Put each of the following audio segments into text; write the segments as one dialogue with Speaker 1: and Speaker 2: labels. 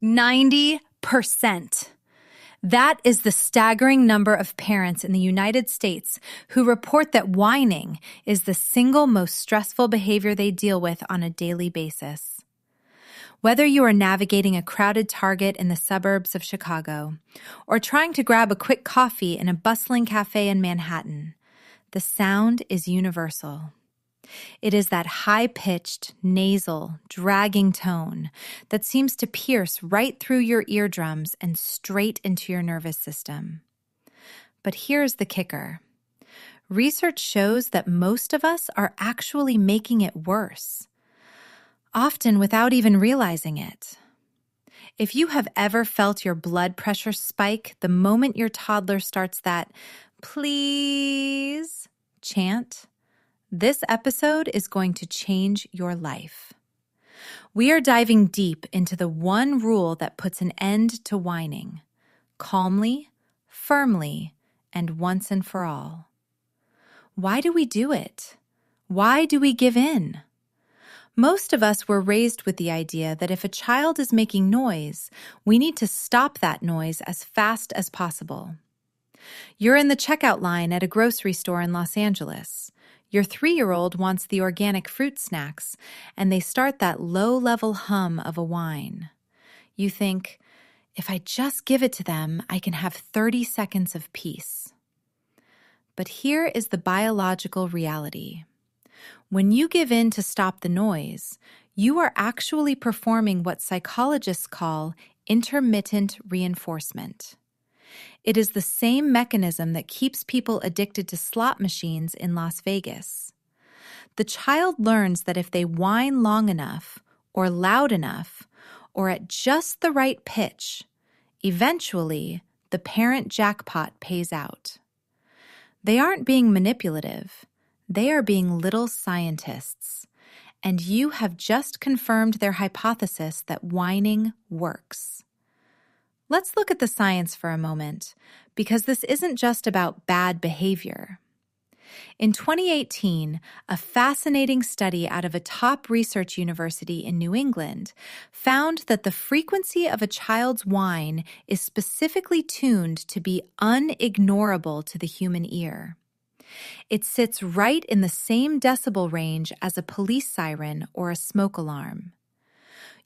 Speaker 1: 90%. That is the staggering number of parents in the United States who report that whining is the single most stressful behavior they deal with on a daily basis. Whether you are navigating a crowded Target in the suburbs of Chicago or trying to grab a quick coffee in a bustling cafe in Manhattan, the sound is universal. It is that high-pitched, nasal, dragging tone that seems to pierce right through your eardrums and straight into your nervous system. But here's the kicker. Research shows that most of us are actually making it worse, often without even realizing it. If you have ever felt your blood pressure spike the moment your toddler starts that "please" chant, this episode is going to change your life. We are diving deep into the one rule that puts an end to whining, calmly, firmly, and once and for all. Why do we do it? Why do we give in? Most of us were raised with the idea that if a child is making noise, we need to stop that noise as fast as possible. You're in the checkout line at a grocery store in Los Angeles. Your 3-year-old wants the organic fruit snacks, and they start that low-level hum of a whine. You think, if I just give it to them, I can have 30 seconds of peace. But here is the biological reality. When you give in to stop the noise, you are actually performing what psychologists call intermittent reinforcement. It is the same mechanism that keeps people addicted to slot machines in Las Vegas. The child learns that if they whine long enough, or loud enough, or at just the right pitch, eventually the parent jackpot pays out. They aren't being manipulative. They are being little scientists. And you have just confirmed their hypothesis that whining works. Let's look at the science for a moment, because this isn't just about bad behavior. In 2018, a fascinating study out of a top research university in New England found that the frequency of a child's whine is specifically tuned to be un-ignorable to the human ear. It sits right in the same decibel range as a police siren or a smoke alarm.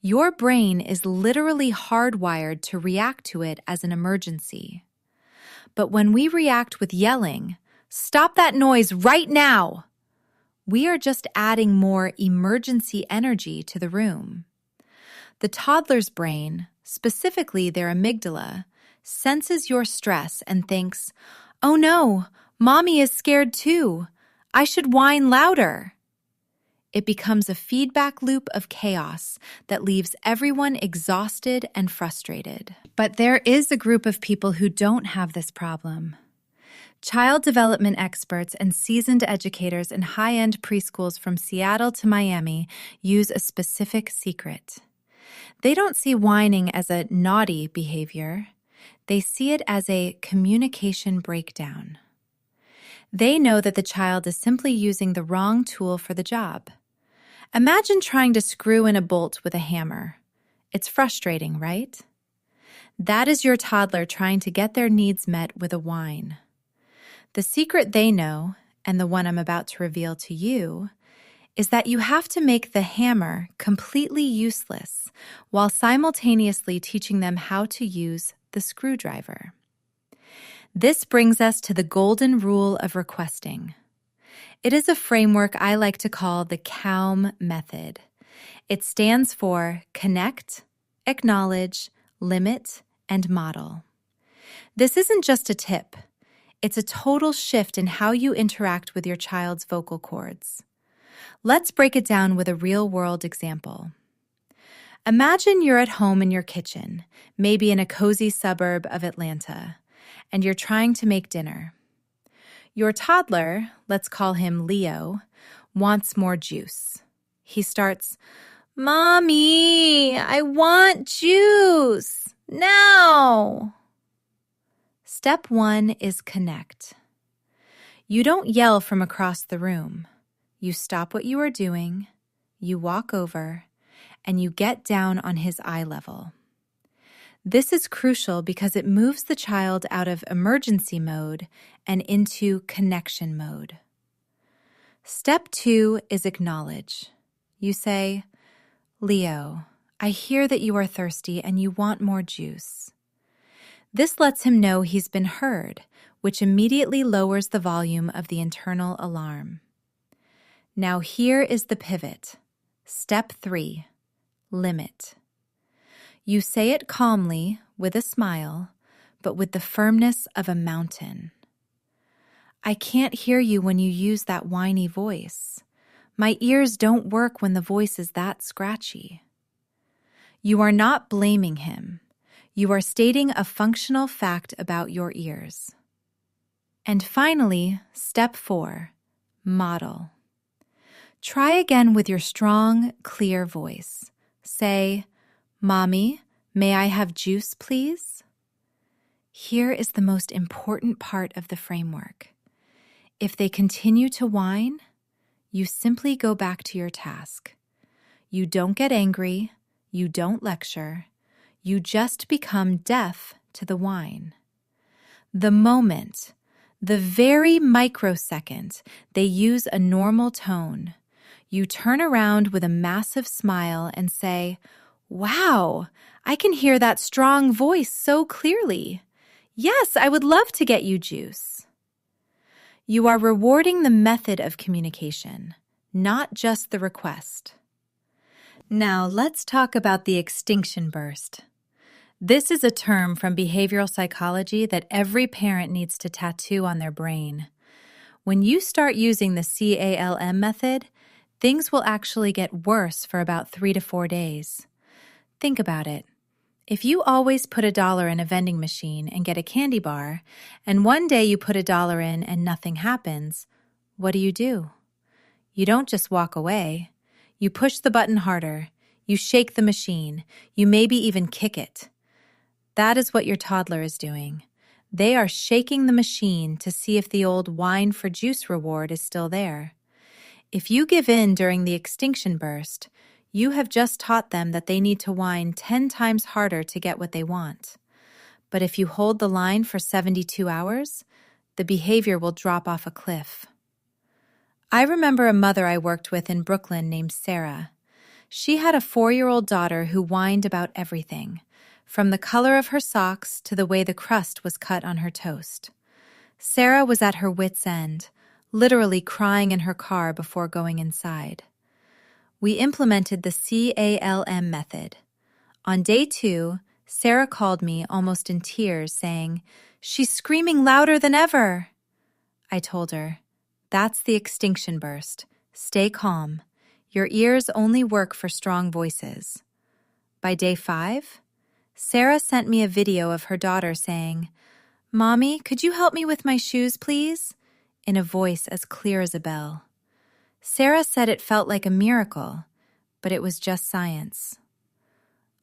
Speaker 1: Your brain is literally hardwired to react to it as an emergency. But when we react with yelling, "Stop that noise right now!" we are just adding more emergency energy to the room. The toddler's brain, specifically their amygdala, senses your stress and thinks, "Oh no, Mommy is scared too. I should whine louder." It becomes a feedback loop of chaos that leaves everyone exhausted and frustrated. But there is a group of people who don't have this problem. Child development experts and seasoned educators in high-end preschools from Seattle to Miami use a specific secret. They don't see whining as a naughty behavior. They see it as a communication breakdown. They know that the child is simply using the wrong tool for the job. Imagine trying to screw in a bolt with a hammer. It's frustrating, right? That is your toddler trying to get their needs met with a whine. The secret they know, and the one I'm about to reveal to you, is that you have to make the hammer completely useless while simultaneously teaching them how to use the screwdriver. This brings us to the golden rule of requesting. It is a framework I like to call the C.A.L.M method. It stands for connect, acknowledge, limit, and model. This isn't just a tip. It's a total shift in how you interact with your child's vocal cords. Let's break it down with a real-world example. Imagine you're at home in your kitchen, maybe in a cozy suburb of Atlanta, and you're trying to make dinner. Your toddler, let's call him Leo, wants more juice. He starts, "Mommy, I want juice now." Step 1 is connect. You don't yell from across the room. You stop what you are doing, you walk over, and you get down on his eye level. This is crucial because it moves the child out of emergency mode and into connection mode. Step 2 is acknowledge. You say, "Leo, I hear that you are thirsty and you want more juice." This lets him know he's been heard, which immediately lowers the volume of the internal alarm. Now here is the pivot. Step 3, limit. You say it calmly, with a smile, but with the firmness of a mountain. "I can't hear you when you use that whiny voice. My ears don't work when the voice is that scratchy." You are not blaming him. You are stating a functional fact about your ears. And finally, step 4, model. Try again with your strong, clear voice. Say, "Mommy, may I have juice, please?" Here is the most important part of the framework. If they continue to whine, you simply go back to your task. You don't get angry, you don't lecture, you just become deaf to the whine. The moment, the very microsecond they use a normal tone, you turn around with a massive smile and say, "Wow, I can hear that strong voice so clearly. Yes, I would love to get you juice." You are rewarding the method of communication, not just the request. Now let's talk about the extinction burst. This is a term from behavioral psychology that every parent needs to tattoo on their brain. When you start using the C.A.L.M method, things will actually get worse for about 3 to 4 days. Think about it. If you always put $1 in a vending machine and get a candy bar, and one day you put $1 in and nothing happens, what do? You don't just walk away. You push the button harder. You shake the machine. You maybe even kick it. That is what your toddler is doing. They are shaking the machine to see if the old whine for juice reward is still there. If you give in during the extinction burst, you have just taught them that they need to whine 10 times harder to get what they want. But if you hold the line for 72 hours, the behavior will drop off a cliff. I remember a mother I worked with in Brooklyn named Sarah. She had a 4-year-old daughter who whined about everything, from the color of her socks to the way the crust was cut on her toast. Sarah was at her wit's end, literally crying in her car before going inside. We implemented the C.A.L.M method. On day 2, Sarah called me almost in tears, saying, "She's screaming louder than ever." I told her, "That's the extinction burst. Stay calm. Your ears only work for strong voices." By day 5, Sarah sent me a video of her daughter saying, "Mommy, could you help me with my shoes, please?" in a voice as clear as a bell. Sarah said it felt like a miracle, but it was just science.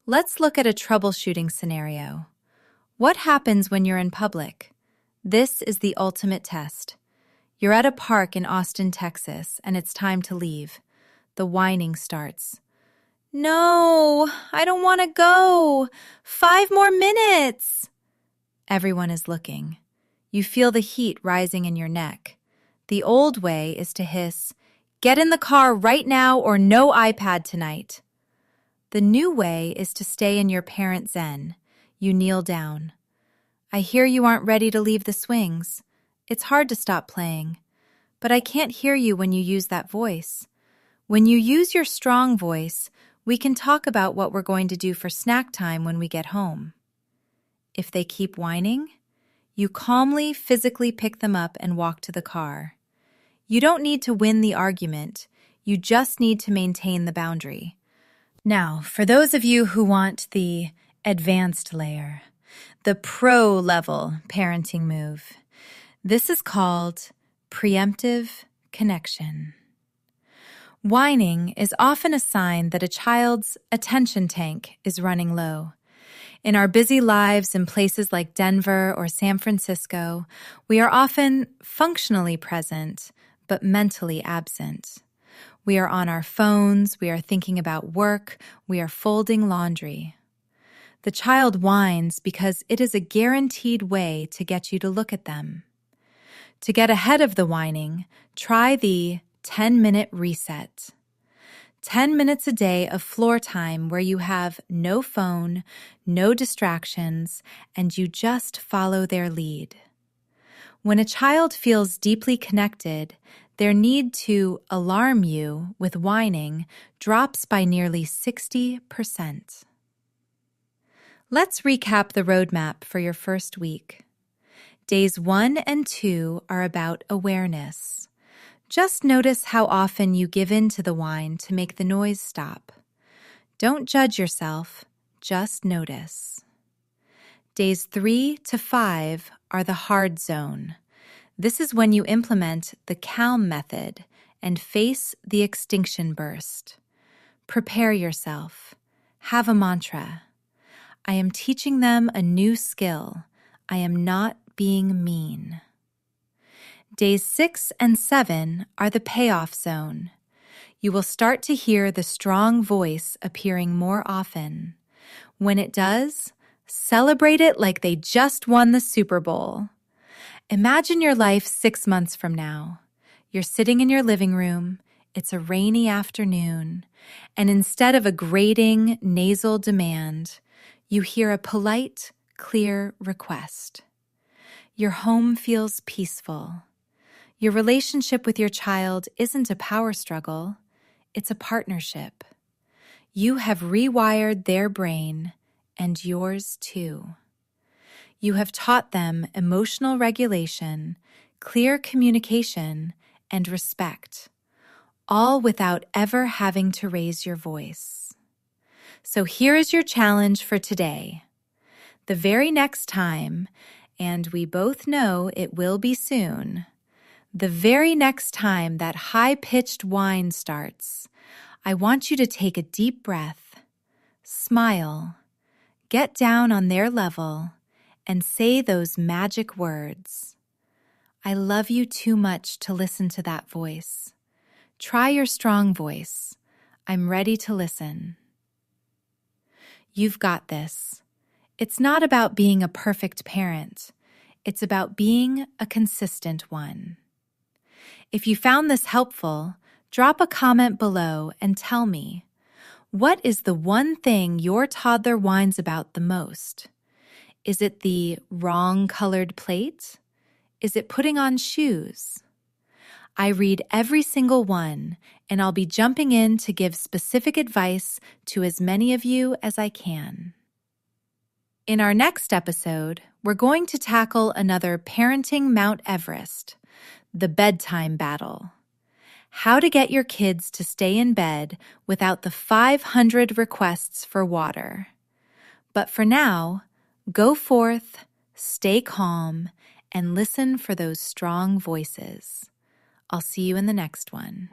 Speaker 1: Let's look at a troubleshooting scenario. What happens when you're in public? This is the ultimate test. You're at a park in Austin, Texas, and it's time to leave. The whining starts. "No, I don't want to go. 5 more minutes." Everyone is looking. You feel the heat rising in your neck. The old way is to hiss, "Get in the car right now or no iPad tonight." The new way is to stay in your parent zen. You kneel down. "I hear you aren't ready to leave the swings. It's hard to stop playing. But I can't hear you when you use that voice. When you use your strong voice, we can talk about what we're going to do for snack time when we get home." If they keep whining, you calmly, physically pick them up and walk to the car. You don't need to win the argument. You just need to maintain the boundary. Now, for those of you who want the advanced layer, the pro-level parenting move, this is called pre-emptive connection. Whining is often a sign that a child's attention tank is running low. In our busy lives in places like Denver or San Francisco, we are often functionally present, but mentally absent. We are on our phones, we are thinking about work, we are folding laundry. The child whines because it is a guaranteed way to get you to look at them. To get ahead of the whining, try the 10-minute reset. 10 minutes a day of floor time where you have no phone, no distractions, and you just follow their lead. When a child feels deeply connected, their need to alarm you with whining drops by nearly 60%. Let's recap the roadmap for your first week. Days 1 and 2 are about awareness. Just notice how often you give in to the whine to make the noise stop. Don't judge yourself, just notice. Days 3 to 5 are the hard zone. This is when you implement the C.A.L.M method and face the Extinction Burst. Prepare yourself. Have a mantra. I am teaching them a new skill. I am not being mean. Days 6 and 7 are the payoff zone. You will start to hear the strong voice appearing more often. When it does, celebrate it like they just won the Super Bowl. Imagine your life 6 months from now. You're sitting in your living room, it's a rainy afternoon, and instead of a grating nasal demand, you hear a polite, clear request. Your home feels peaceful. Your relationship with your child isn't a power struggle, it's a partnership. You have rewired their brain and yours too. You have taught them emotional regulation, clear communication, and respect, all without ever having to raise your voice. So here is your challenge for today. The very next time, and we both know it will be soon, the very next time that high-pitched whine starts, I want you to take a deep breath, smile, get down on their level, and say those magic words. I love you too much to listen to that voice. Try your strong voice. I'm ready to listen. You've got this. It's not about being a perfect parent. It's about being a consistent one. If you found this helpful, drop a comment below and tell me, what is the one thing your toddler whines about the most? Is it the wrong colored plate? Is it putting on shoes? I read every single one, and I'll be jumping in to give specific advice to as many of you as I can. In our next episode, we're going to tackle another parenting Mount Everest, the bedtime battle. How to get your kids to stay in bed without the 500 requests for water. But for now, go forth, stay calm, and listen for those strong voices. I'll see you in the next one.